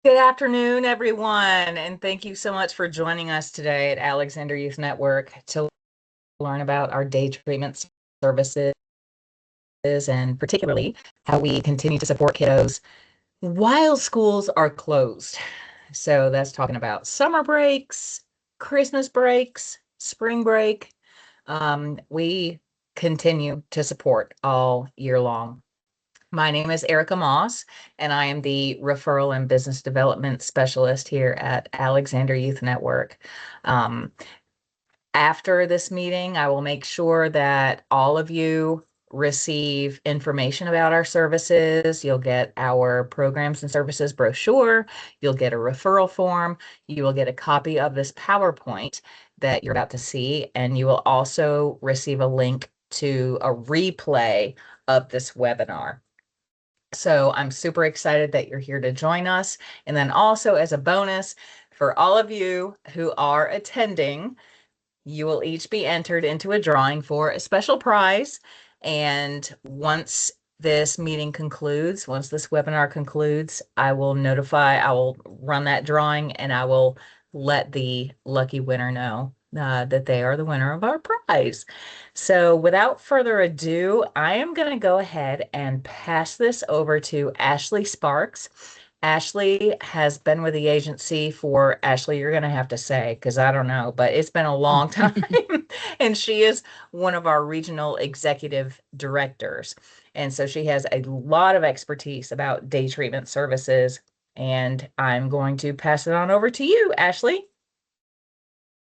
Good afternoon, everyone, and thank you so much for joining us today at Alexander Youth Network to learn about our day treatment services and particularly how we continue to support kiddos while schools are closed. So that's talking about summer breaks, Christmas breaks, spring break. We continue to support all year long. My name is Erica Moss, and I am the Referral and Business Development Specialist here at Alexander Youth Network. Um, After this meeting, I will make sure that all of you receive information about our services. You'll get our programs and services brochure. You'll get a referral form. You will get a copy of this PowerPoint that you're about to see, and you will also receive a link to a replay of this webinar. So I'm super excited that you're here to join us. And then also as a bonus, for all of you who are attending, you will each be entered into a drawing for a special prize. And once this meeting concludes, once this webinar concludes, I will run that drawing and I will let the lucky winner know that they are the winner of our prize. So without further ado, I am going to go ahead and pass this over to Ashley Sparks. Ashley has been with the agency for, Ashley, you're going to have to say, because I don't know, but it's been a long time. And she is one of our regional executive directors. And so she has a lot of expertise about day treatment services. And I'm going to pass it on over to you, Ashley.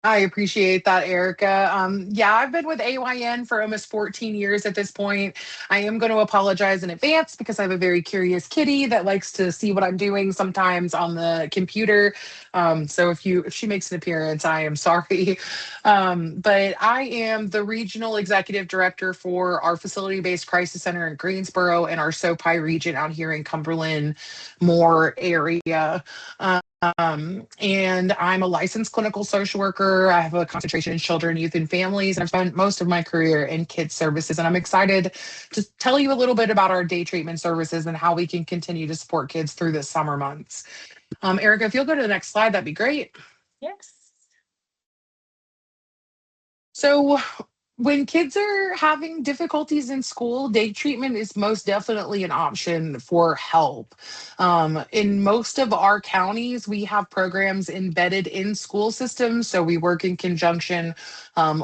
I appreciate that, Erica. Yeah, I've been with AYN for almost 14 years at this point. I am going to apologize in advance because I have a very curious kitty that likes to see what I'm doing sometimes on the computer. So if she makes an appearance, I am sorry. But I am the regional executive director for our facility-based crisis center in Greensboro and our SoPi region out here in Cumberland Moore area. And I'm a licensed clinical social worker. I have a concentration in children, youth, and families, and I've spent most of my career in kids services. And I'm excited to tell you a little bit about our day treatment services and how we can continue to support kids through the summer months. Erica, if you'll go to the next slide, that'd be great. Yes. So, when kids are having difficulties in school, day treatment is most definitely an option for help. In most of our counties, we have programs embedded in school systems. So we work in conjunction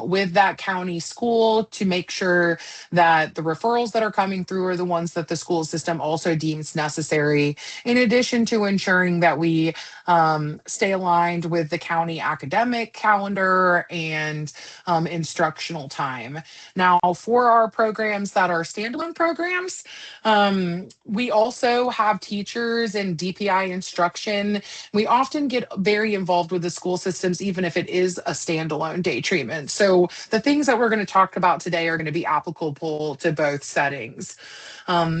with that county school to make sure that the referrals that are coming through are the ones that the school system also deems necessary, in addition to ensuring that we stay aligned with the county academic calendar and instructional time. Now, for our programs that are standalone programs, we also have teachers and DPI instruction. We often get very involved with the school systems, even if it is a standalone day treatment. So the things that we're going to talk about today are going to be applicable to both settings.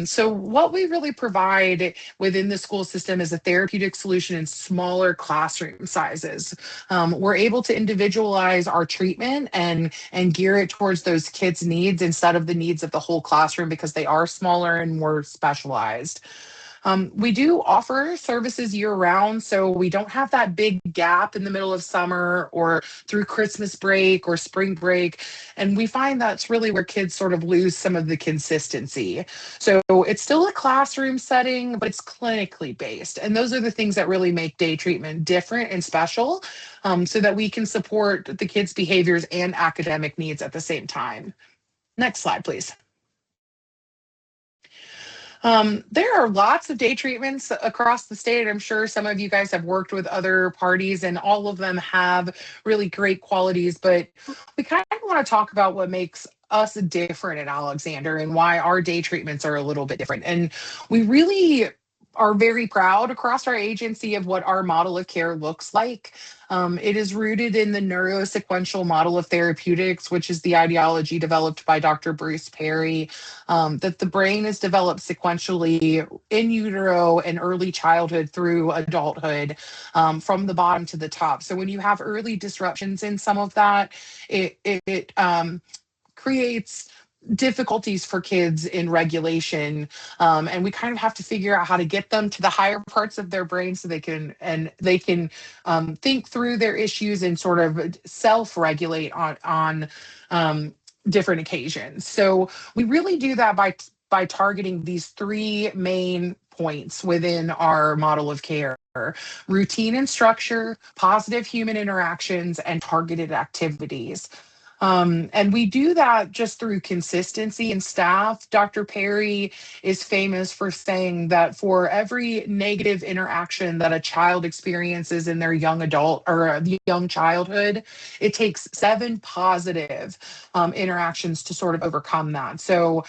So what we really provide within the school system is a therapeutic solution in smaller classroom sizes. We're able to individualize our treatment and gear it towards those kids' needs instead of the needs of the whole classroom because they are smaller and more specialized. We do offer services year round, so we don't have that big gap in the middle of summer or through Christmas break or spring break. And we find that's really where kids sort of lose some of the consistency. So it's still a classroom setting, but it's clinically based. And those are the things that really make day treatment different and special, so that we can support the kids' behaviors and academic needs at the same time. Next slide, please. There are lots of day treatments across the state. I'm sure some of you guys have worked with other parties, and all of them have really great qualities. But we kind of want to talk about what makes us different at Alexander and why our day treatments are a little bit different. And we really are very proud across our agency of what our model of care looks like. It is rooted in the neurosequential model of therapeutics, which is the ideology developed by Dr. Bruce Perry, that the brain is developed sequentially in utero and early childhood through adulthood, from the bottom to the top. So when you have early disruptions in some of that, it creates difficulties for kids in regulation, and we kind of have to figure out how to get them to the higher parts of their brain so they can think through their issues and sort of self-regulate on different occasions. So we really do that by targeting these three main points within our model of care: routine and structure, positive human interactions, and targeted activities. And we do that just through consistency in staff. Dr. Perry is famous for saying that for every negative interaction that a child experiences in their young adult or young childhood, it takes 7 positive interactions to sort of overcome that. So,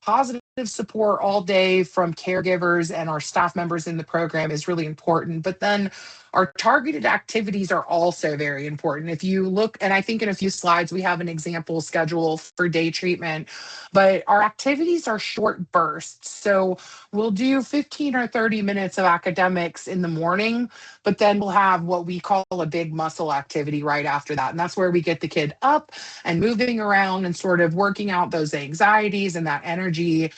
positive support all day from caregivers and our staff members in the program is really important. But then our targeted activities are also very important. If you look, and I think in a few slides, we have an example schedule for day treatment, but our activities are short bursts. So we'll do 15 or 30 minutes of academics in the morning, but then we'll have what we call a big muscle activity right after that. And that's where we get the kid up and moving around and sort of working out those anxieties and that energy.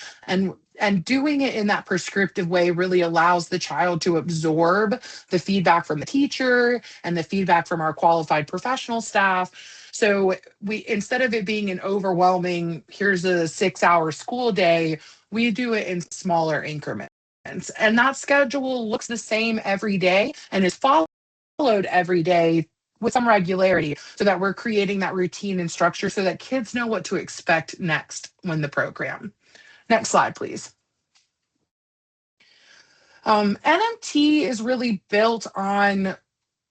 And doing it in that prescriptive way really allows the child to absorb the feedback from the teacher and the feedback from our qualified professional staff. So we, instead of it being an overwhelming, here's a 6-hour school day, we do it in smaller increments. And that schedule looks the same every day and is followed every day with some regularity, so that we're creating that routine and structure so that kids know what to expect next when the program. Next slide, please. NMT is really built on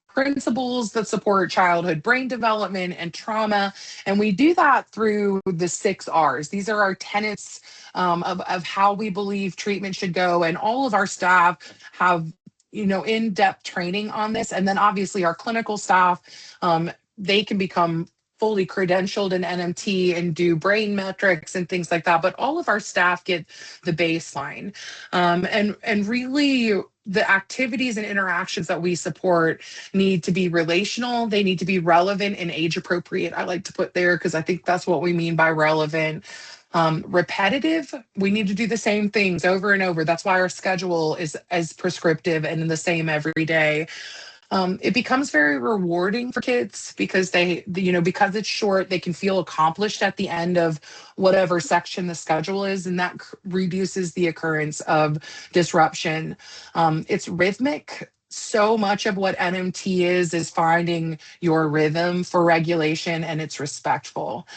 principles that support childhood brain development and trauma. And we do that through the 6 R's. These are our tenets of how we believe treatment should go. And all of our staff have, in-depth training on this. And then obviously our clinical staff, they can become fully credentialed in NMT and do brain metrics and things like that. But all of our staff get the baseline. And really, the activities and interactions that we support need to be relational. They need to be relevant and age appropriate. I like to put there because I think that's what we mean by relevant. Repetitive, we need to do the same things over and over. That's why our schedule is as prescriptive and the same every day. It becomes very rewarding for kids because because it's short, they can feel accomplished at the end of whatever section the schedule is, and that reduces the occurrence of disruption. It's rhythmic. So much of what NMT is finding your rhythm for regulation, and it's respectful.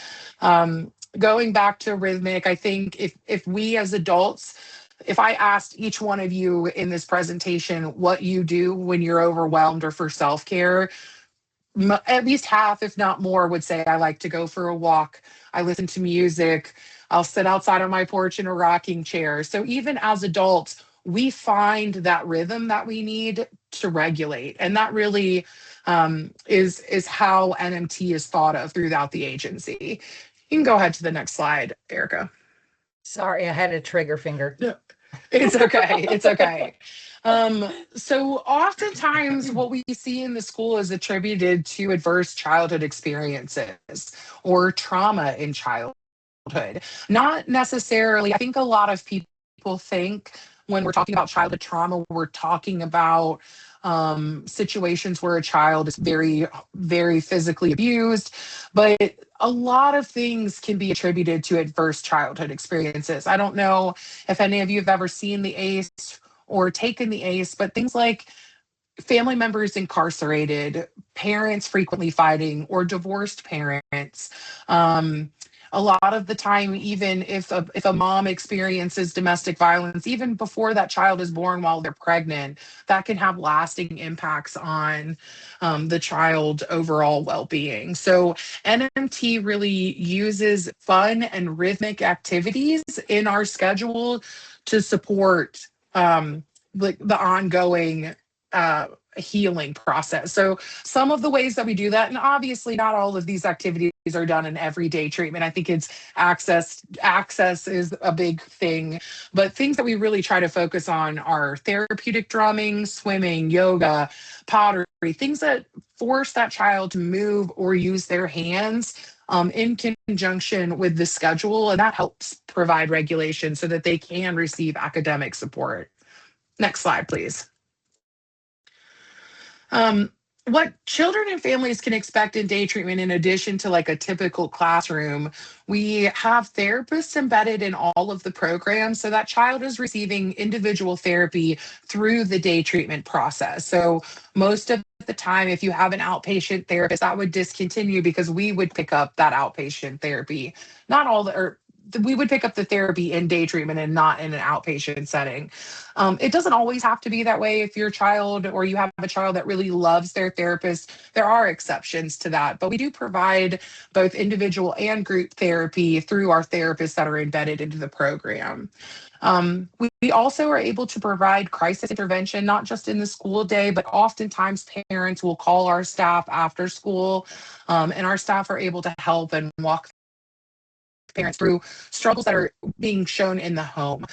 Going back to rhythmic, I think if we as adults, if I asked each one of you in this presentation what you do when you're overwhelmed or for self-care, at least half, if not more, would say, I like to go for a walk. I listen to music. I'll sit outside on my porch in a rocking chair. So even as adults, we find that rhythm that we need to regulate. And that really is how NMT is thought of throughout the agency. You can go ahead to the next slide, Erica. Sorry, I had a trigger finger. Yeah. It's okay. It's okay. So oftentimes what we see in the school is attributed to adverse childhood experiences or trauma in childhood. Not necessarily. I think a lot of people think when we're talking about childhood trauma, we're talking about situations where a child is very, very physically abused, but a lot of things can be attributed to adverse childhood experiences. I don't know if any of you have ever seen the ACE or taken the ACE, but things like family members incarcerated, parents frequently fighting, or divorced parents. A lot of the time, even if a mom experiences domestic violence, even before that child is born while they're pregnant, that can have lasting impacts on the child overall well-being. So NMT really uses fun and rhythmic activities in our schedule to support like the ongoing healing process. So some of the ways that we do that, and obviously not all of these activities are done in everyday treatment. I think it's access is a big thing, but things that we really try to focus on are therapeutic drumming, swimming, yoga, pottery, things that force that child to move or use their hands in conjunction with the schedule, and that helps provide regulation so that they can receive academic support. Next slide, please. Um, what children and families can expect in day treatment, in addition to like a typical classroom, we have therapists embedded in all of the programs. So that child is receiving individual therapy through the day treatment process. So most of the time, if you have an outpatient therapist, that would discontinue because we would pick up that outpatient therapy. Not all the, or we would pick up the therapy in day treatment and not in an outpatient setting. It doesn't always have to be that way. If your child or you have a child that really loves their therapist, there are exceptions to that. But we do provide both individual and group therapy through our therapists that are embedded into the program. We also are able to provide crisis intervention, not just in the school day, but oftentimes parents will call our staff after school, and our staff are able to help and walk parents through struggles that are being shown in the home.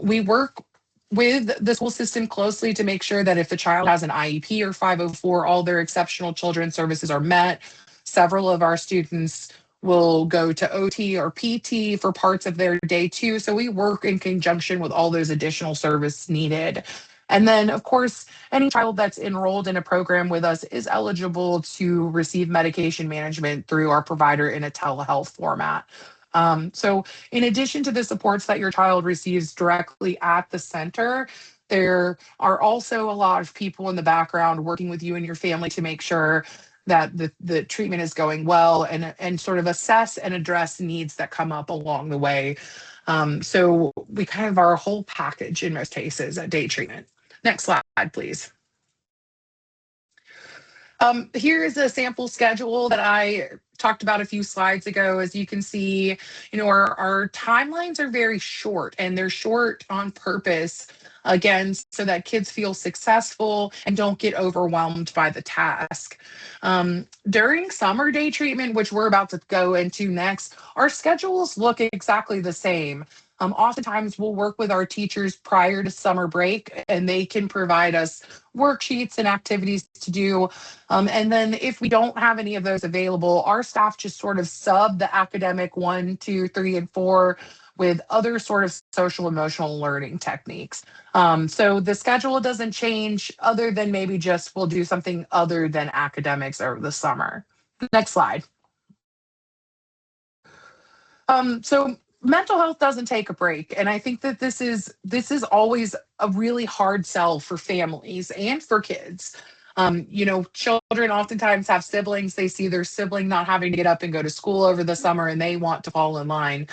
We work with the school system closely to make sure that if the child has an IEP or 504, all their exceptional children services are met. Several of our students will go to OT or PT for parts of their day too. So we work in conjunction with all those additional service needed. And then, of course, any child that's enrolled in a program with us is eligible to receive medication management through our provider in a telehealth format. So in addition to the supports that your child receives directly at the center, there are also a lot of people in the background working with you and your family to make sure that the treatment is going well, and sort of assess and address needs that come up along the way. So we kind of are a whole package in most cases at day treatment. Next slide, please. Here is a sample schedule that I talked about a few slides ago. As you can see, our timelines are very short, and they're short on purpose, again, so that kids feel successful and don't get overwhelmed by the task. During summer day treatment, which we're about to go into next, our schedules look exactly the same. Oftentimes, we'll work with our teachers prior to summer break, and they can provide us worksheets and activities to do. And then if we don't have any of those available, our staff just sort of sub the academic 1, 2, 3, and 4 with other sort of social emotional learning techniques. So the schedule doesn't change other than maybe just we'll do something other than academics over the summer. Next slide. So mental health doesn't take a break, and I think that this is always a really hard sell for families and for kids. Children oftentimes have siblings. They see their sibling not having to get up and go to school over the summer, and they want to fall in line.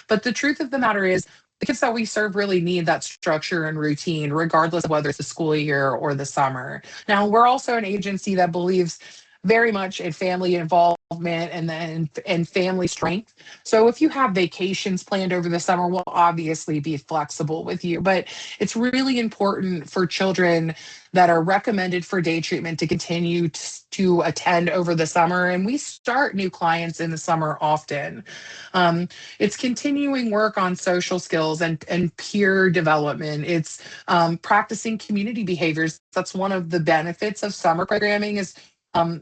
But the truth of the matter is, the kids that we serve really need that structure and routine, regardless of whether it's the school year or the summer. Now, we're also an agency that believes very much in family involvement and family strength. So if you have vacations planned over the summer, we'll obviously be flexible with you. But it's really important for children that are recommended for day treatment to continue to attend over the summer. And we start new clients in the summer often. It's continuing work on social skills and peer development. It's practicing community behaviors. That's one of the benefits of summer programming is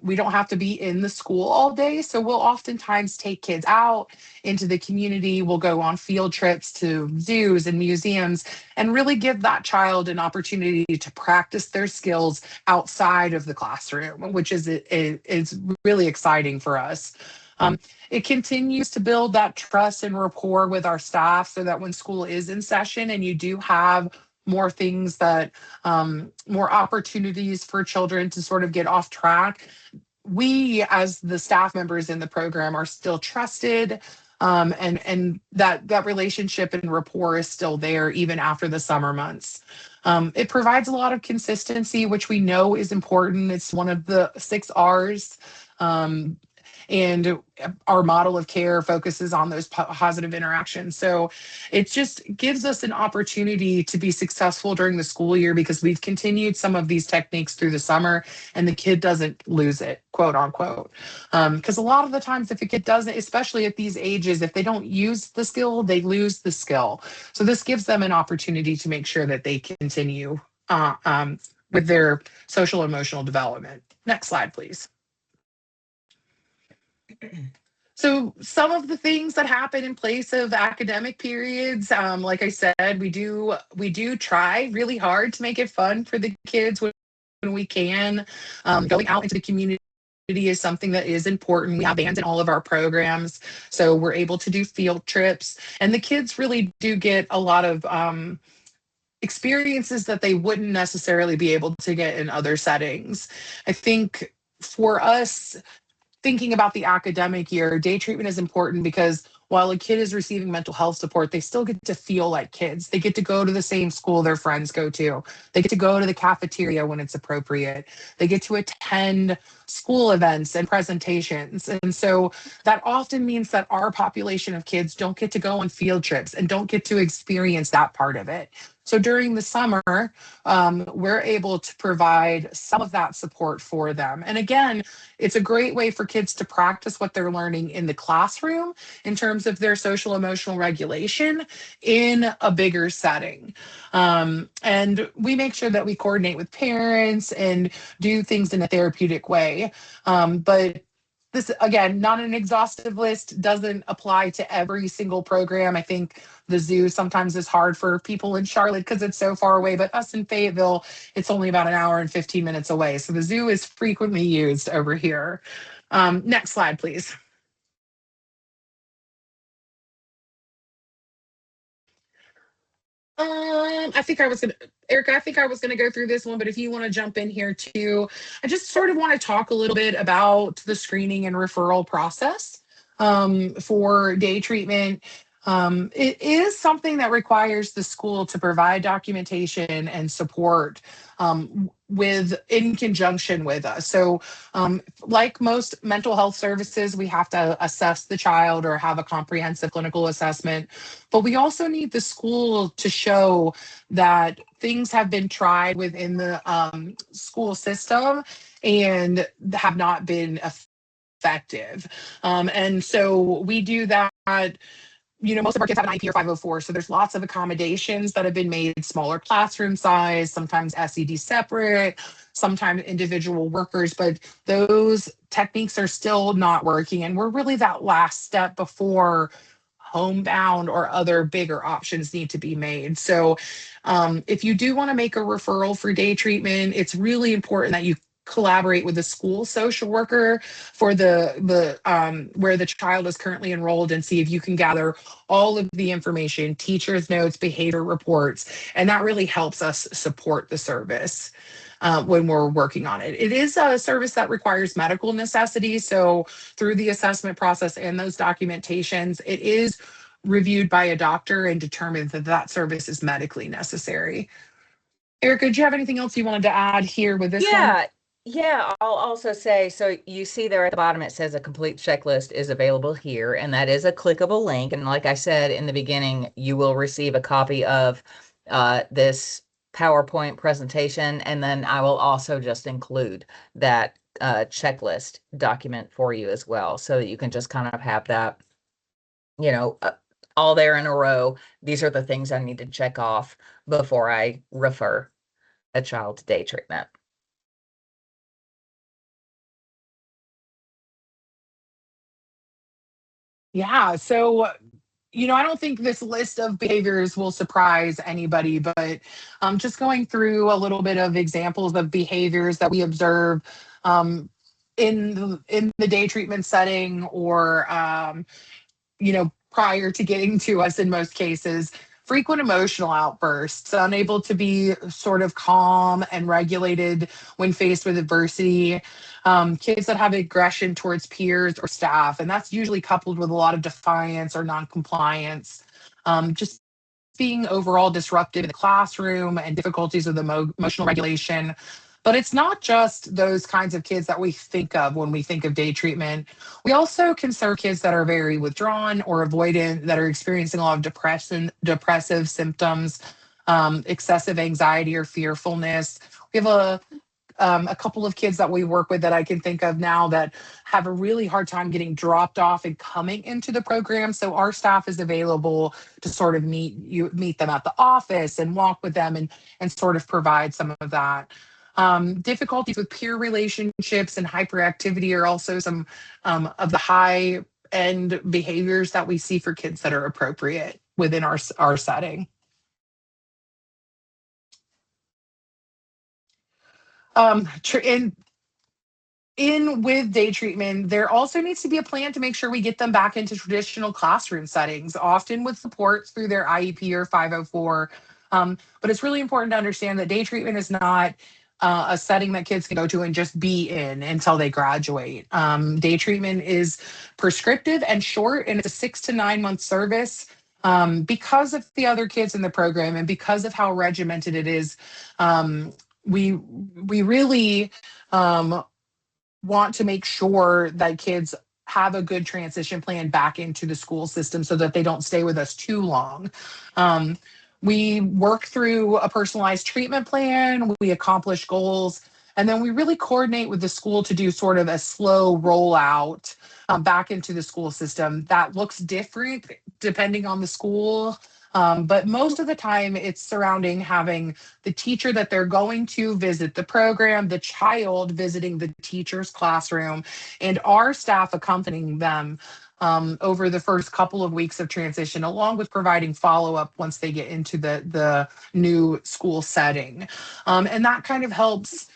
we don't have to be in the school all day. So we'll oftentimes take kids out into the community. We'll go on field trips to zoos and museums and really give that child an opportunity to practice their skills outside of the classroom, which is really exciting for us. It continues to build that trust and rapport with our staff so that when school is in session and you do have more things that more opportunities for children to sort of get off track, we as the staff members in the program are still trusted, and that relationship and rapport is still there even after the summer months. It provides a lot of consistency, which we know is important. It's one of the 6 R's. And our model of care focuses on those positive interactions. So it just gives us an opportunity to be successful during the school year because we've continued some of these techniques through the summer and the kid doesn't lose it, quote unquote. Because a lot of the times if a kid doesn't, especially at these ages, if they don't use the skill, they lose the skill. So this gives them an opportunity to make sure that they continue with their social emotional development. Next slide, please. So some of the things that happen in place of academic periods, like I said, we do try really hard to make it fun for the kids when we can. Going out into the community is something that is important. We have bands in all of our programs, so we're able to do field trips, and the kids really do get a lot of experiences that they wouldn't necessarily be able to get in other settings. I think for us, thinking about the academic year, day treatment is important because while a kid is receiving mental health support, they still get to feel like kids. They get to go to the same school their friends go to. They get to go to the cafeteria when it's appropriate. They get to attend school events and presentations. And so that often means that our population of kids don't get to go on field trips and don't get to experience that part of it. So during the summer, we're able to provide some of that support for them. And again, it's a great way for kids to practice what they're learning in the classroom in terms of their social emotional regulation in a bigger setting. And we make sure that we coordinate with parents and do things in a therapeutic way. But this, again, not an exhaustive list, doesn't apply to every single program. I think the zoo sometimes is hard for people in Charlotte because it's so far away, but us in Fayetteville, it's only about an hour and 15 minutes away. So the zoo is frequently used over here. Next slide, please. I think I was gonna, Erica, I think I was gonna go through this one, but if you want to jump in here too, I just sort of want to talk a little bit about the screening and referral process for day treatment. It is something that requires the school to provide documentation and support with in conjunction with us. So, like most mental health services, we have to assess the child or have a comprehensive clinical assessment. But we also need the school to show that things have been tried within the school system and have not been effective. And so we do that. Most of our kids have an IP or 504, so there's lots of accommodations that have been made, smaller classroom size, sometimes SED separate, sometimes individual workers, but those techniques are still not working. And we're really that last step before homebound or other bigger options need to be made. So if you do want to make a referral for day treatment, it's really important that you collaborate with the school social worker for the where the child is currently enrolled and see if you can gather all of the information, teachers notes, behavior reports, and that really helps us support the service when we're working on it. It is a service that requires medical necessity. So through the assessment process and those documentations, it is reviewed by a doctor and determined that that service is medically necessary. Erica, did you have anything else you wanted to add here with this one? Yeah, yeah. I'll also say, so you see there at the bottom, it says a complete checklist is available here, and that is a clickable link. And like I said in the beginning, you will receive a copy of this PowerPoint presentation, and then I will also just include that checklist document for you as well, so that you can just kind of have that, you know, uh, all there in a row. These are the things I need to check off before I refer a child to day treatment. Yeah. So, I don't think this list of behaviors will surprise anybody, but just going through a little bit of examples of behaviors that we observe um, in the day treatment setting or prior to getting to us in most cases. Frequent emotional outbursts, unable to be sort of calm and regulated when faced with adversity. Kids that have aggression towards peers or staff, and that's usually coupled with a lot of defiance or noncompliance. Just being overall disruptive in the classroom and difficulties with emotional regulation. But it's not just those kinds of kids that we think of when we think of day treatment. We also consider kids that are very withdrawn or avoidant, that are experiencing a lot of depressive symptoms, excessive anxiety or fearfulness. We have a couple of kids that we work with that I can think of now that have a really hard time getting dropped off and coming into the program. So our staff is available to sort of meet them at the office and walk with them and sort of provide some of that. Difficulties with peer relationships and hyperactivity are also some of the high end behaviors that we see for kids that are appropriate within our setting. And in with day treatment, there also needs to be a plan to make sure we get them back into traditional classroom settings, often with support through their IEP or 504. But it's really important to understand that day treatment is not a setting that kids can go to and just be in until they graduate. Day treatment is prescriptive and short, and it's a 6 to 9 month service. Because of the other kids in the program and because of how regimented it is, we really want to make sure that kids have a good transition plan back into the school system so that they don't stay with us too long. Um, we work through a personalized treatment plan, we accomplish goals, and then we really coordinate with the school to do sort of a slow rollout back into the school system. That looks different depending on the school. But most of the time, it's surrounding having the teacher that they're going to visit the program, the child visiting the teacher's classroom, and our staff accompanying them over the first couple of weeks of transition, along with providing follow up once they get into the new school setting. And that kind of helps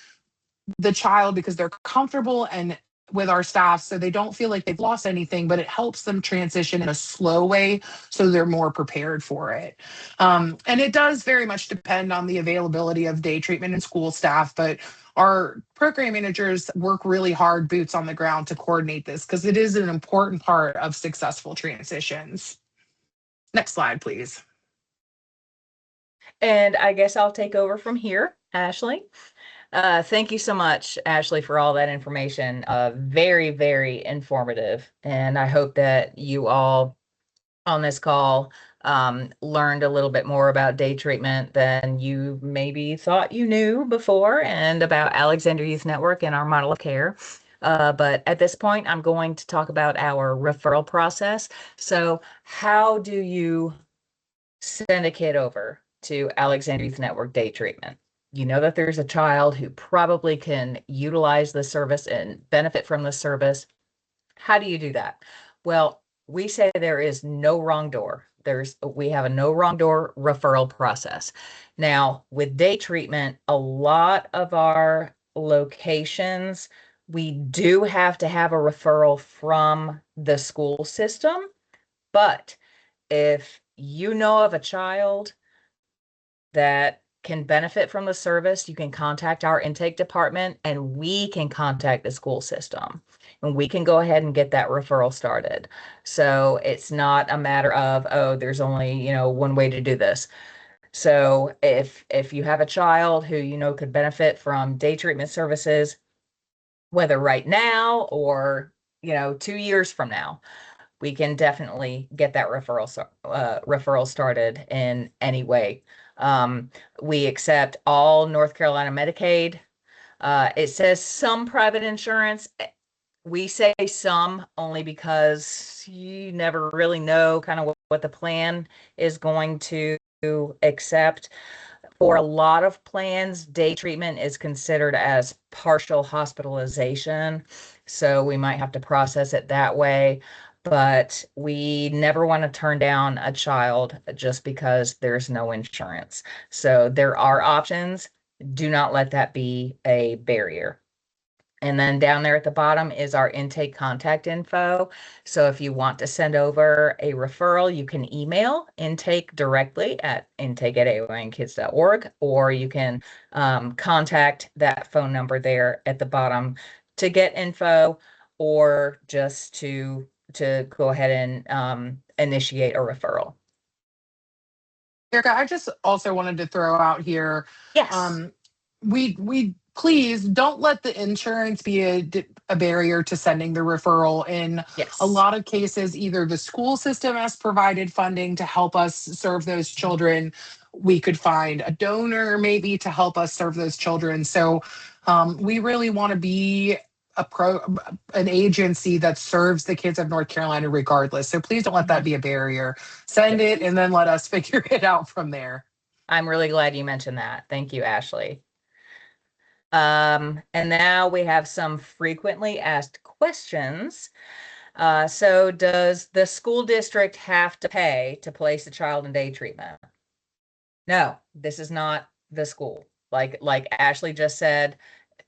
the child because they're comfortable and with our staff so they don't feel like they've lost anything, but it helps them transition in a slow way so they're more prepared for it. And it does very much depend on the availability of day treatment and school staff, but our program managers work really hard, boots on the ground, to coordinate this because it is an important part of successful transitions. Next slide, please. And I guess I'll take over from here, Ashley. Thank you so much, Ashley, for all that information. Very, very informative. And I hope that you all on this call learned a little bit more about day treatment than you maybe thought you knew before and about Alexander Youth Network and our model of care. But at this point, I'm going to talk about our referral process. So how do you send a kid over to Alexander Youth Network day treatment? You know that there's a child who probably can utilize the service and benefit from the service. How do you do that? Well, we say there is no wrong door. We have a no wrong door referral process. Now, with day treatment, a lot of our locations, we do have to have a referral from the school system, but if you know of a child that can benefit from the service, you can contact our intake department and we can contact the school system and we can go ahead and get that referral started. So it's not a matter of, oh, there's only, one way to do this. So if you have a child who could benefit from day treatment services, whether right now or 2 years from now, we can definitely get that referral started in any way. We accept all North Carolina Medicaid. It says some private insurance. We say some only because you never really know kind of what the plan is going to accept. For a lot of plans, day treatment is considered as partial hospitalization. So we might have to process it that way. But we never want to turn down a child just because there's no insurance. So there are options. Do not let that be a barrier. And then down there at the bottom is our intake contact info. So if you want to send over a referral, you can email intake directly at intake@aoinkids.org, or you can contact that phone number there at the bottom to get info, or just to go ahead and initiate a referral. Erica, I just also wanted to throw out here, Yes. um, we please don't let the insurance be a barrier to sending the referral. In a Yes. lot of cases, either the school system has provided funding to help us serve those children. We could find a donor maybe to help us serve those children. So we really want to be an agency that serves the kids of North Carolina regardless. So please don't let that Mhm. be a barrier. Send it and then let us figure it out from there. I'm really glad you mentioned that. Thank you, Ashley. And now we have some frequently asked questions. So does the school district have to pay to place a child in day treatment? No, this is not the school. Like Ashley just said,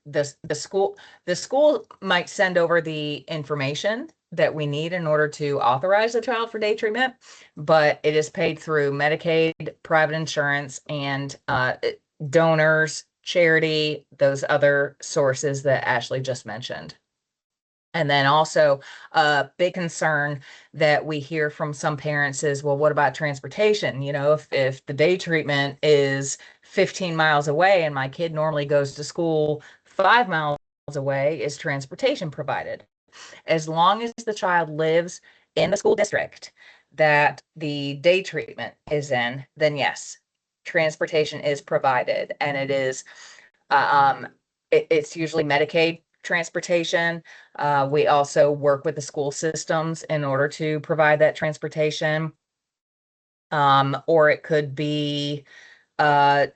the school might send over the information that we need in order to authorize a child for day treatment, but it is paid through Medicaid, private insurance, and donors, charity, those other sources that Ashley just mentioned. And then also a big concern that we hear from some parents is, well, what about transportation? If the day treatment is 15 miles away and my kid normally goes to school 5 miles away, is transportation provided? As long as the child lives in the school district that the day treatment is in, then yes, transportation is provided, and uh, um, it's usually Medicaid transportation. We also work with the school systems in order to provide that transportation. Or it could be a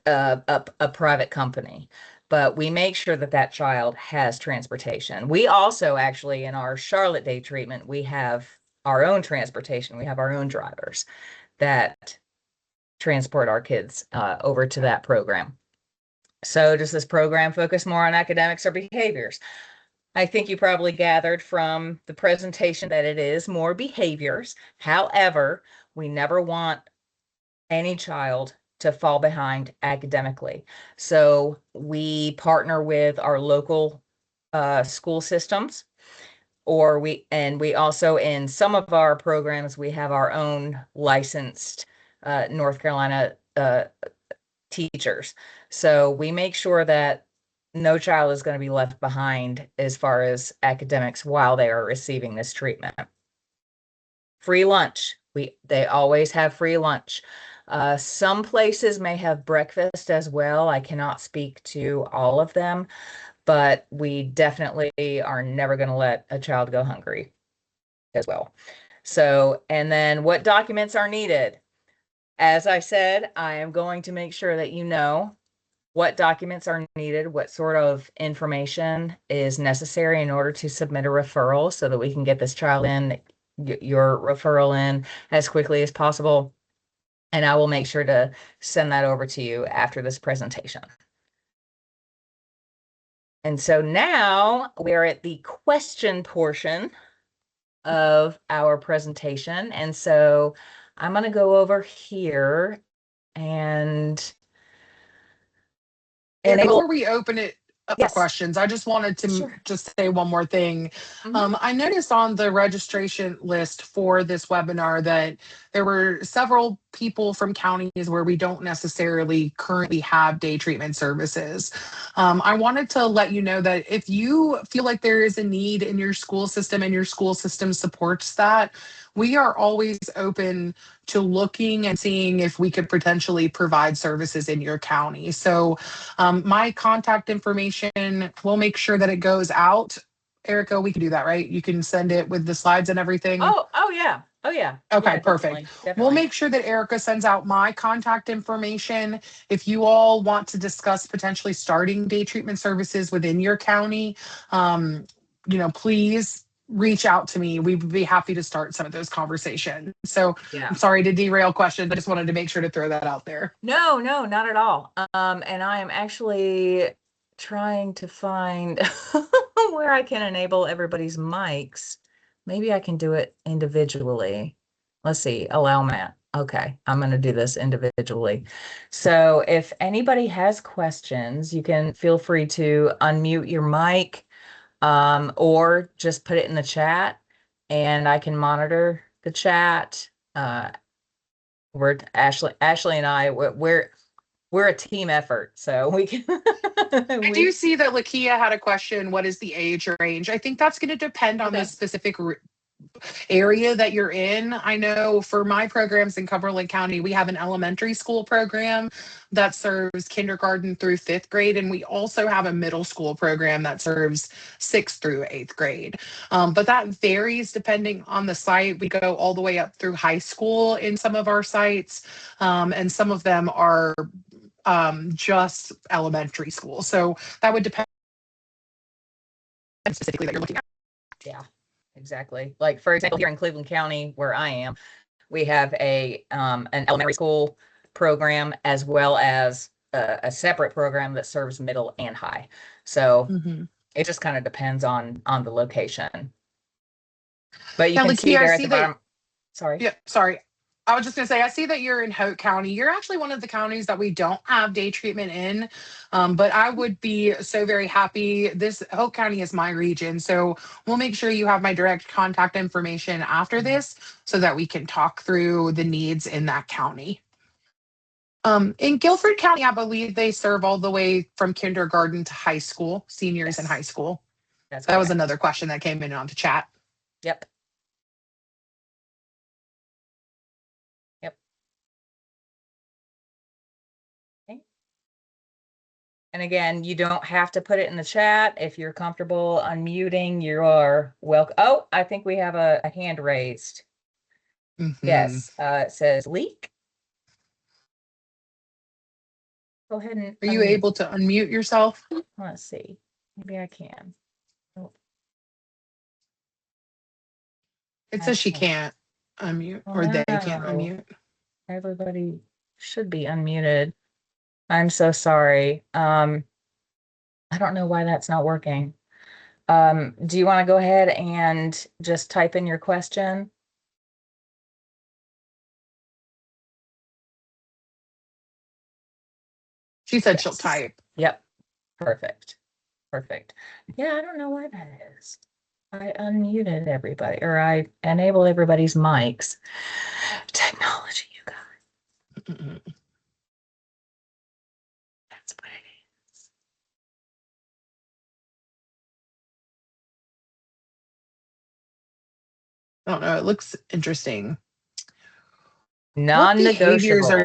private company. But we make sure that that child has transportation. We also actually, in our Charlotte day treatment, we have our own transportation. We have our own drivers that transport our kids over to that program. So does this program focus more on academics or behaviors? I think you probably gathered from the presentation that it is more behaviors. However, we never want any child to fall behind academically. So we partner with our local school systems, we also, in some of our programs, we have our own licensed North Carolina teachers. So we make sure that no child is going to be left behind as far as academics while they are receiving this treatment. Free lunch. They always have free lunch. Some places may have breakfast as well. I cannot speak to all of them, but we definitely are never going to let a child go hungry as well. So, and then what documents are needed? As I said, I am going to make sure that you know what documents are needed, what sort of information is necessary in order to submit a referral so that we can get this child in, your referral in as quickly as possible. And I will make sure to send that over to you after this presentation. And so now we're at the question portion of our presentation. And so I'm going to go over here and enable. Before we open it up for Yes, questions, I just wanted to sure. just say one more thing. Mhm. I noticed on the registration list for this webinar that there were several people from counties where we don't necessarily currently have day treatment services. I wanted to let you know that if you feel like there is a need in your school system and your school system supports that, we are always open to looking and seeing if we could potentially provide services in your county. So my contact information, we'll make sure that it goes out. Erica, we can do that, right? You can send it with the slides and everything. Oh yeah. Oh yeah. Okay, Yeah, perfect. definitely. We'll Definitely. make sure that Erica sends out my contact information. If you all want to discuss potentially starting day treatment services within your county, please reach out to me. We would be happy to start some of those conversations. So I'm Yeah. sorry to derail questions. I just wanted to make sure to throw that out there. No, no, not at all. And I am actually trying to find where I can enable everybody's mics. Maybe I can do it individually. Let's see, allow Matt. Okay, I'm going to do this individually. So if anybody has questions, you can feel free to unmute your mic, or just put it in the chat and I can monitor the chat. We're Ashley and I, we're a team effort, so we can I do see that Lakia had a question. What is the age range? I think that's going to depend on the okay. specific area that you're in. I know for my programs in Cumberland County, we have an elementary school program that serves kindergarten through fifth grade, and we also have a middle school program that serves sixth through eighth grade. But that varies depending on the site. We go all the way up through high school in some of our sites, and some of them are just elementary school. So that would depend specifically that you're looking at. Yeah, exactly. Like, for example, here in Cleveland County, where I am, we have an elementary school program as well as a separate program that serves middle and high. So Mm-hmm. it just kind of depends on the location. But you Now, can see Lakia, I there at see the that. bottom. Sorry. Yeah, sorry. I was just going to say, I see that you're in Hope County. You're actually one of the counties that we don't have day treatment in. But I would be so very happy. This Hope County is my region. So we'll make sure you have my direct contact information after this so that we can talk through the needs in that county. In Guilford County, I believe they serve all the way from kindergarten to high school, seniors in high Yes, school. that's That was correct. another question that came in onto chat. Yep. Yep. Okay. And again, you don't have to put it in the chat. If you're comfortable unmuting, you are welcome. Oh, I think we have a hand raised. Mm-hmm. Yes, it says leak. Go ahead and Are you unmute. able to unmute yourself? Let's see. Maybe I can. Oh, It I says she can't. can't unmute Oh or they can't no. unmute. Everybody should be unmuted. I'm so sorry. I don't know why that's not working. Do you want to go ahead and just type in your question? She said she'll Yes. type. Yep. Perfect. Perfect. Yeah, I don't know why that is. I unmuted everybody, or I enabled everybody's mics. Technology, you guys. Mm-mm. That's what it is. I don't know. It looks interesting. What behaviors are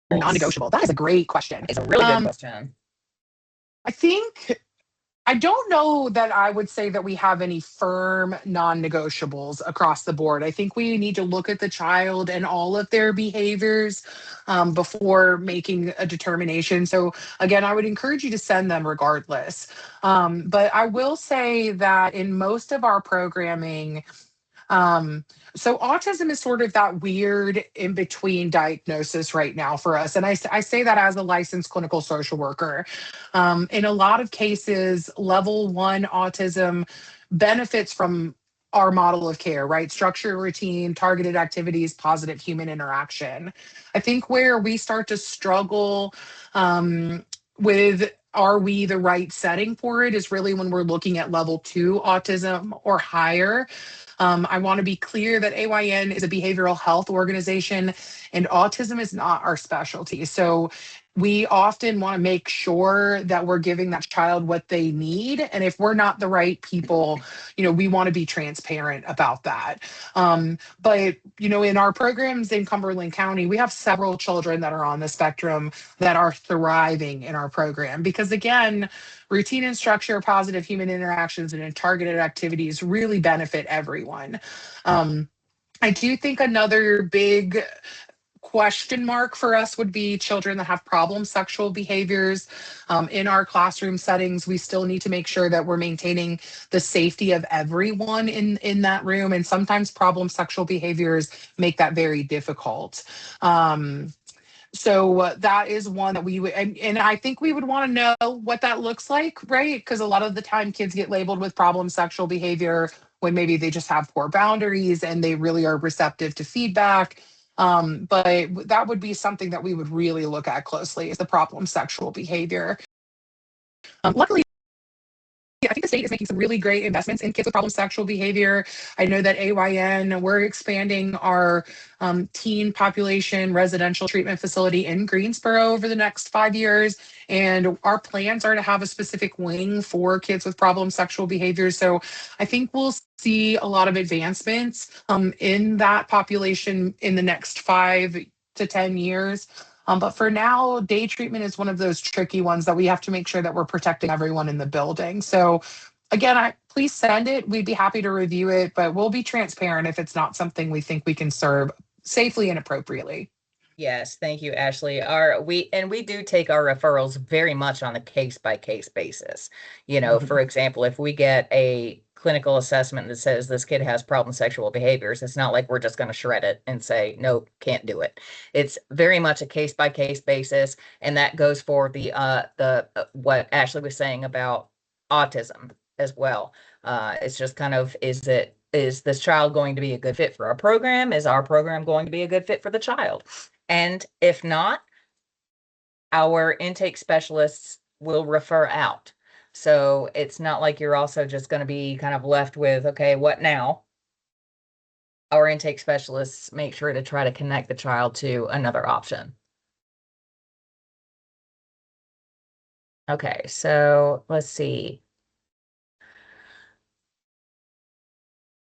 Non-negotiable. non-negotiable? That is a great question. It's a really good question. I think I don't know that I would say that we have any firm non negotiables across the board. I think we need to look at the child and all of their behaviors before making a determination. So, again, I would encourage you to send them regardless. But I will say that in most of our programming, um, so autism is sort of that weird in between diagnosis right now for us. And I say that as a licensed clinical social worker. In a lot of cases, level one autism benefits from our model of care, right? Structure, routine, targeted activities, positive human interaction. I think where we start to struggle with are we the right setting for it is really when we're looking at level two autism or higher. I want to be clear that AYN is a behavioral health organization and autism is not our specialty. So we often want to make sure that we're giving that child what they need. And if we're not the right people, we want to be transparent about that. But in our programs in Cumberland County, we have several children that are on the spectrum that are thriving in our program because, again, routine and structure, positive human interactions, and targeted activities really benefit everyone. Um, I do think another big question mark for us would be children that have problem sexual behaviors in our classroom settings. We still need to make sure that we're maintaining the safety of everyone in that room, and sometimes problem sexual behaviors make that very difficult. So that is one that we would, and I think we would want to know what that looks like, right? Because a lot of the time kids get labeled with problem sexual behavior when maybe they just have poor boundaries and they really are receptive to feedback. But that would be something that we would really look at closely is the problem sexual behavior. Luckily, I think the state is making some really great investments in kids with problem sexual behavior. I know that AYN, we're expanding our teen population residential treatment facility in Greensboro over the next 5 years. And our plans are to have a specific wing for kids with problem sexual behavior. So I think we'll see a lot of advancements in that population in the next 5 to 10 years. But for now, day treatment is one of those tricky ones that we have to make sure that we're protecting everyone in the building. So again, please send it. We'd be happy to review it, but we'll be transparent if it's not something we think we can serve safely and appropriately. Yes, thank you, Ashley. We do take our referrals very much on a case by case basis. You know, for example, if we get a clinical assessment that says this kid has problem sexual behaviors, it's not like we're just going to shred it and say, nope, can't do it. It's very much a case by case basis. And that goes for what Ashley was saying about autism as well. It's just kind of, is this child going to be a good fit for our program? Is our program going to be a good fit for the child? And if not, our intake specialists will refer out. So it's not like you're also just going to be kind of left with, okay, what now? Our intake specialists make sure to try to connect the child to another option. Okay, so let's see.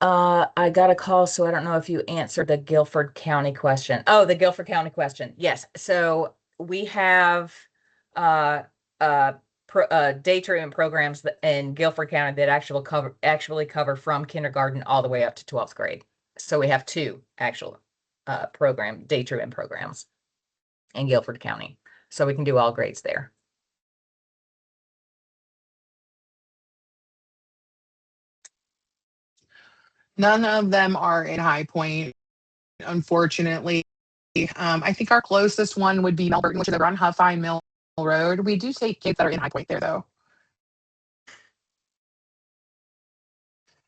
I got a call, so I don't know if you answered the Guilford County question. Oh, the Guilford County question. Yes. So we have uh uh, day treatment programs in Guilford County that actually cover from kindergarten all the way up to 12th grade. So we have two actual day treatment programs in Guilford County. So we can do all grades there. None of them are in High Point, unfortunately. I think our closest one would be Melbourne, which is over on Huffine Mill Road. We do take kids that are in High Point there, though.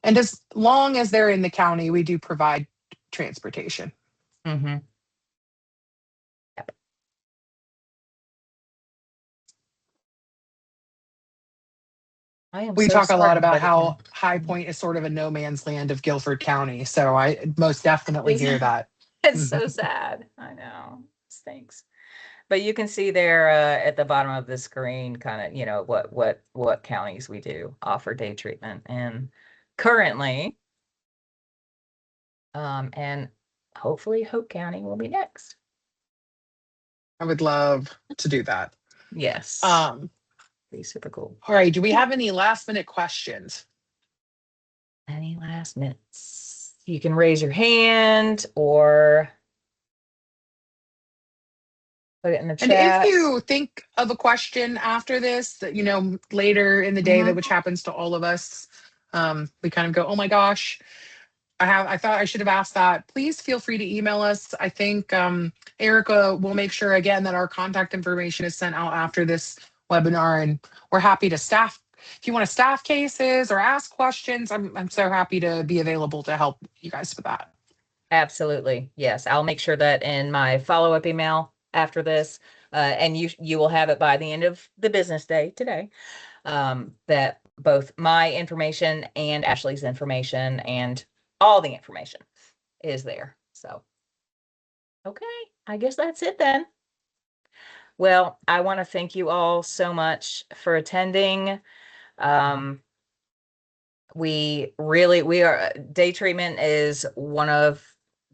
And as long as they're in the county, we do provide transportation. Mm-hmm. I am We so talk a lot sorry about that how again. High Point is sort of a no man's land of Guilford County. So I most definitely hear that. It's so sad. I know. Stinks. But you can see there at the bottom of the screen kind of, what counties we do offer day treatment and currently, and hopefully Hope County will be next. I would love to do that. Yes, Um, be super cool. all right. Do we have any last minute questions? Any last minutes? You can raise your hand or put it in the And if chat. you think of a question after this that, later in the day, that Mhm. which happens to all of us, we kind of go, oh my gosh, I thought I should have asked that. Please feel free to email us. I think Erica will make sure again that our contact information is sent out after this webinar, and we're happy to staff. If you want to staff cases or ask questions, I'm so happy to be available to help you guys with that. Absolutely. Yes. I'll make sure that in my follow-up email after this, and you will have it by the end of the business day today, that both my information and Ashley's information and all the information is there. So, okay, I guess that's it then. Well, I want to thank you all so much for attending. Um, we are day treatment is one of,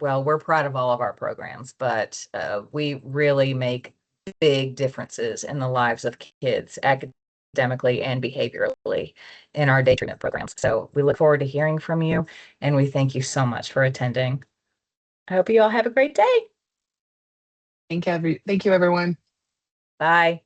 well, we're proud of all of our programs, but we really make big differences in the lives of kids academically and behaviorally in our day treatment programs. So we look forward to hearing from you, and we thank you so much for attending. I hope you all have a great day. Thank you, everyone. Bye.